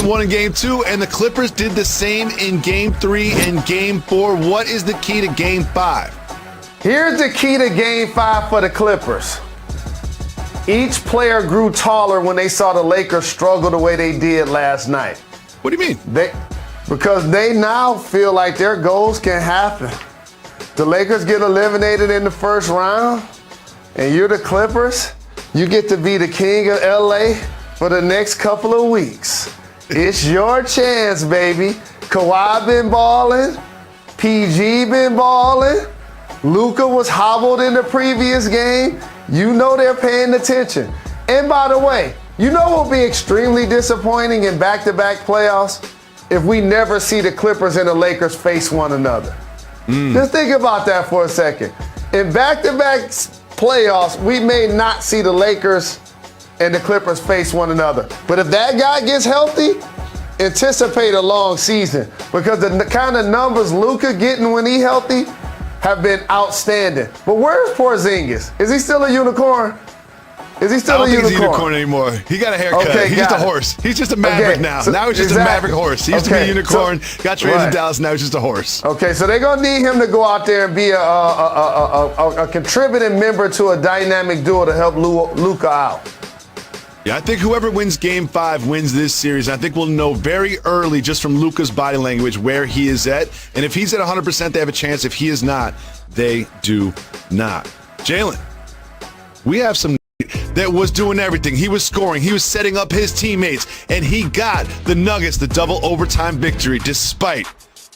Game 1 and Game 2, and the Clippers did the same in Game 3 and Game 4. What is the key to Game 5? Here's the key to Game 5 for the Clippers. Each player grew taller when they saw the Lakers struggle the way they did last night. What do you mean? Because they now feel like their goals can happen. The Lakers get eliminated in the first round, and you're the Clippers. You get to be the king of LA for the next couple of weeks. It's your chance, baby. Kawhi been balling. PG been balling. Luka was hobbled in the previous game. You know they're paying attention. And by the way, you know what will be extremely disappointing in back-to-back playoffs? If we never see the Clippers and the Lakers face one another. Just think about that for a second. In back-to-back playoffs, we may not see the Lakers and the Clippers face one another. But if that guy gets healthy, anticipate a long season, because the kind of numbers Luka getting when he healthy have been outstanding. But where's Porzingis? Is he still a unicorn? Is he still a unicorn? I don't think he's a unicorn anymore. He got a haircut. Okay, he's just a horse. He's just a maverick now. So now he's just a maverick horse. He used to be a unicorn, got traded to Dallas, now he's just a horse. Okay, so they're going to need him to go out there and be a contributing member to a dynamic duo to help Luka out. Yeah, I think whoever wins Game 5 wins this series. I think we'll know very early just from Luka's body language where he is at. And if he's at 100%, they have a chance. If he is not, they do not. Jalen, we have some that was doing everything. He was scoring. He was setting up his teammates. And he got the Nuggets the double overtime victory despite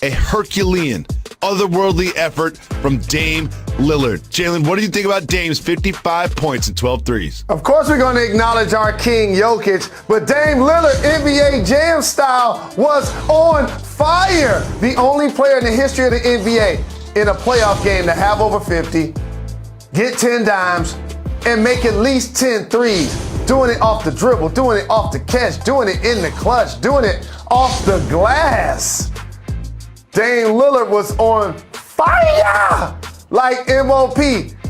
a Herculean, otherworldly effort from Dame Lillard. Jalen, what do you think about Dame's 55 points and 12 threes? Of course we're going to acknowledge our king, Jokic, but Dame Lillard, NBA Jam style, was on fire. The only player in the history of the NBA in a playoff game to have over 50, get 10 dimes, and make at least 10 threes. Doing it off the dribble, doing it off the catch, doing it in the clutch, doing it off the glass. Dame Lillard was on fire like MOP.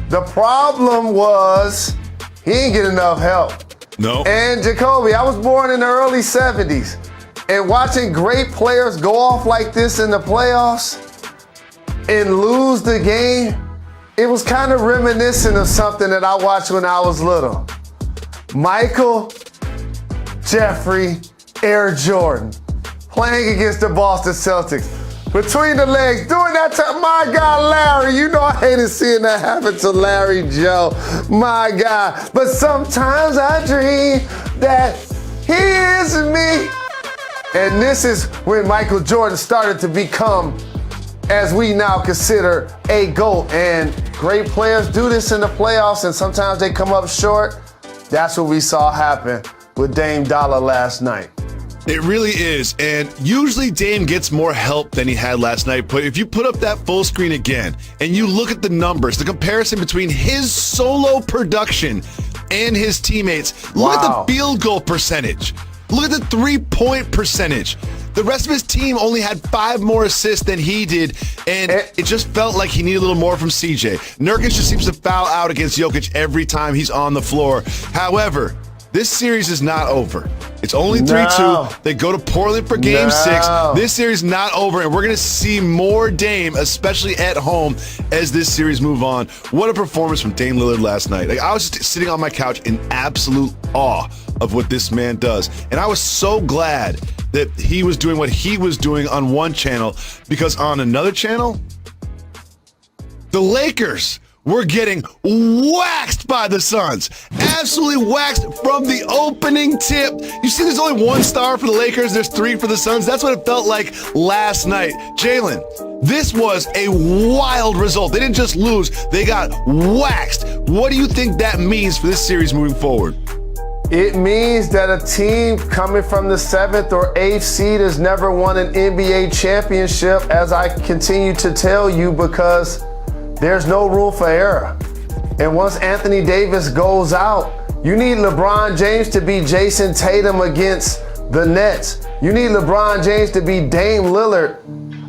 The problem was he didn't get enough help. No. And Jacoby, I was born in the early 70s. And watching great players go off like this in the playoffs and lose the game, it was kind of reminiscent of something that I watched when I was little. Michael Jeffrey Air Jordan playing against the Boston Celtics. Between the legs, doing that to my guy Larry. You know I hated seeing that happen to Larry Joe, my guy. But sometimes I dream that he is me. And this is when Michael Jordan started to become, as we now consider, a GOAT. And great players do this in the playoffs, and sometimes they come up short. That's what we saw happen with Dame Dollar last night. It really is, and usually Dame gets more help than he had last night, but if you put up that full screen again and you look at the numbers, the comparison between his solo production and his teammates, look at the field goal percentage, look at the three-point percentage. The rest of his team only had 5 more assists than he did, and it just felt like he needed a little more from CJ. Nurkic just seems to foul out against Jokic every time he's on the floor. However, this series is not over. It's only 3-2. They go to Portland for Game 6. This series is not over, and we're going to see more Dame, especially at home, as this series move on. What a performance from Dame Lillard last night. Like, I was just sitting on my couch in absolute awe of what this man does. And I was so glad that he was doing what he was doing on one channel, because on another channel, the Lakers were getting waxed by the Suns. Absolutely waxed from the opening tip. You see there's only 1 star for the Lakers, there's 3 for the Suns. That's what it felt like last night. Jalen, this was a wild result. They didn't just lose, they got waxed. What do you think that means for this series moving forward? It means that a team coming from the 7th or 8th seed has never won an NBA championship, as I continue to tell you, because there's no room for error. And once Anthony Davis goes out, you need LeBron James to be Jason Tatum against the Nets. You need LeBron James to be Dame Lillard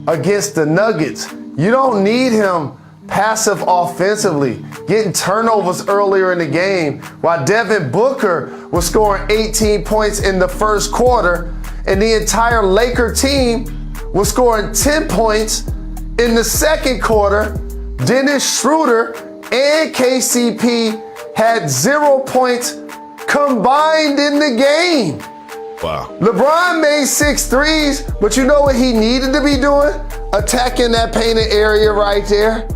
against the Nuggets. You don't need him passive offensively, getting turnovers earlier in the game, while Devin Booker was scoring 18 points in the first quarter, and the entire Laker team was scoring 10 points in the second quarter. Dennis Schroeder and KCP had 0 points combined in the game. Wow. LeBron made 6 threes, but you know what he needed to be doing? Attacking that painted area right there,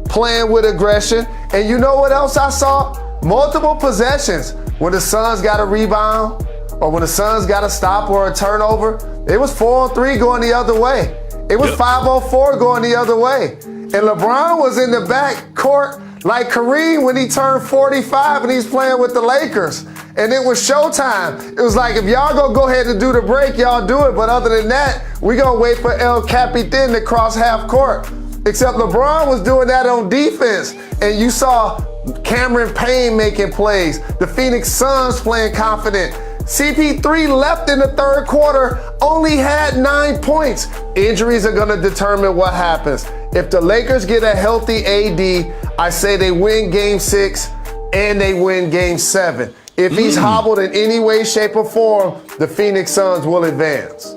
playing with aggression. And you know what else I saw? Multiple possessions. When the Suns got a rebound, or when the Suns got a stop or a turnover, it was 4-on-3 going the other way. It was 5-on-4 going the other way. And LeBron was in the back court like Kareem when he turned 45 and he's playing with the Lakers. And it was showtime. It was like, if y'all gonna go ahead and do the break, y'all do it. But other than that, we gonna wait for El Capitan to cross half court. Except LeBron was doing that on defense. And you saw Cameron Payne making plays. The Phoenix Suns playing confident. CP3 left in the third quarter, only had 9 points. Injuries are gonna determine what happens. If the Lakers get a healthy AD, I say they win game 6 and they win game 7. If he's hobbled in any way, shape, or form, the Phoenix Suns will advance.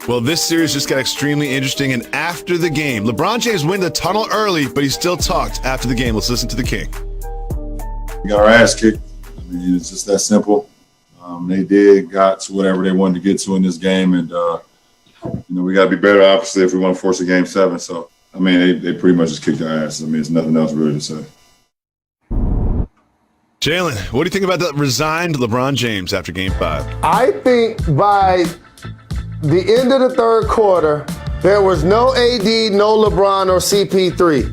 Well, this series just got extremely interesting, and after the game, LeBron James went the tunnel early, but he still talked after the game. Let's listen to the King. We got our ass kicked. I mean, it's just that simple. They got to whatever they wanted to get to in this game, and we got to be better, obviously, if we want to force a game 7. So, I mean, they pretty much just kicked our ass. I mean, there's nothing else really to say. Jalen, what do you think about that resigned LeBron James after Game 5? I think by the end of the third quarter, there was no AD, no LeBron or CP3.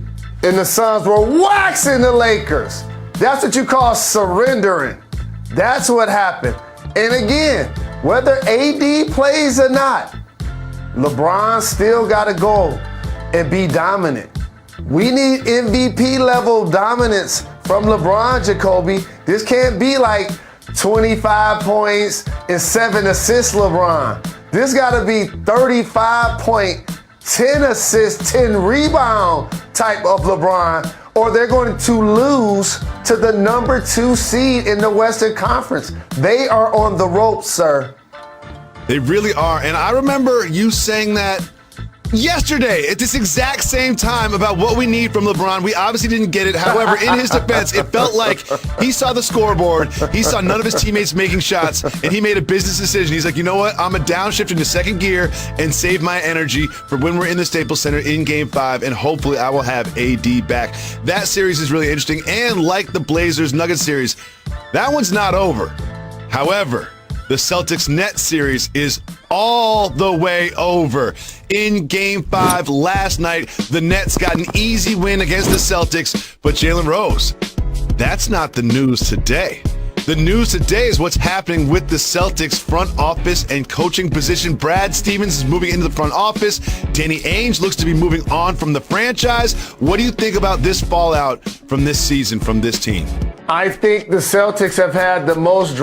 And the Suns were waxing the Lakers. That's what you call surrendering. That's what happened. And again, whether AD plays or not, LeBron still got to go and be dominant. We need MVP level dominance from LeBron, Jacoby. This can't be like 25 points and 7 assists LeBron. This got to be 35 point, 10 assists, 10 rebound type of LeBron, or they're going to lose to the number 2 seed in the Western Conference. They are on the ropes, sir. They really are. And I remember you saying that yesterday at this exact same time about what we need from LeBron. We obviously didn't get it. However, in his defense, it felt like he saw the scoreboard, he saw none of his teammates making shots, and he made a business decision. He's like, you know what? I'm going to downshift into second gear and save my energy for when we're in the Staples Center in Game 5, and hopefully I will have AD back. That series is really interesting, and like the Blazers-Nuggets series, that one's not over. However, the Celtics-Nets series is all the way over. In Game 5 last night, the Nets got an easy win against the Celtics, but Jalen Rose, that's not the news today. The news today is what's happening with the Celtics front office and coaching position. Brad Stevens is moving into the front office. Danny Ainge looks to be moving on from the franchise. What do you think about this fallout from this season from this team? I think the Celtics have had the most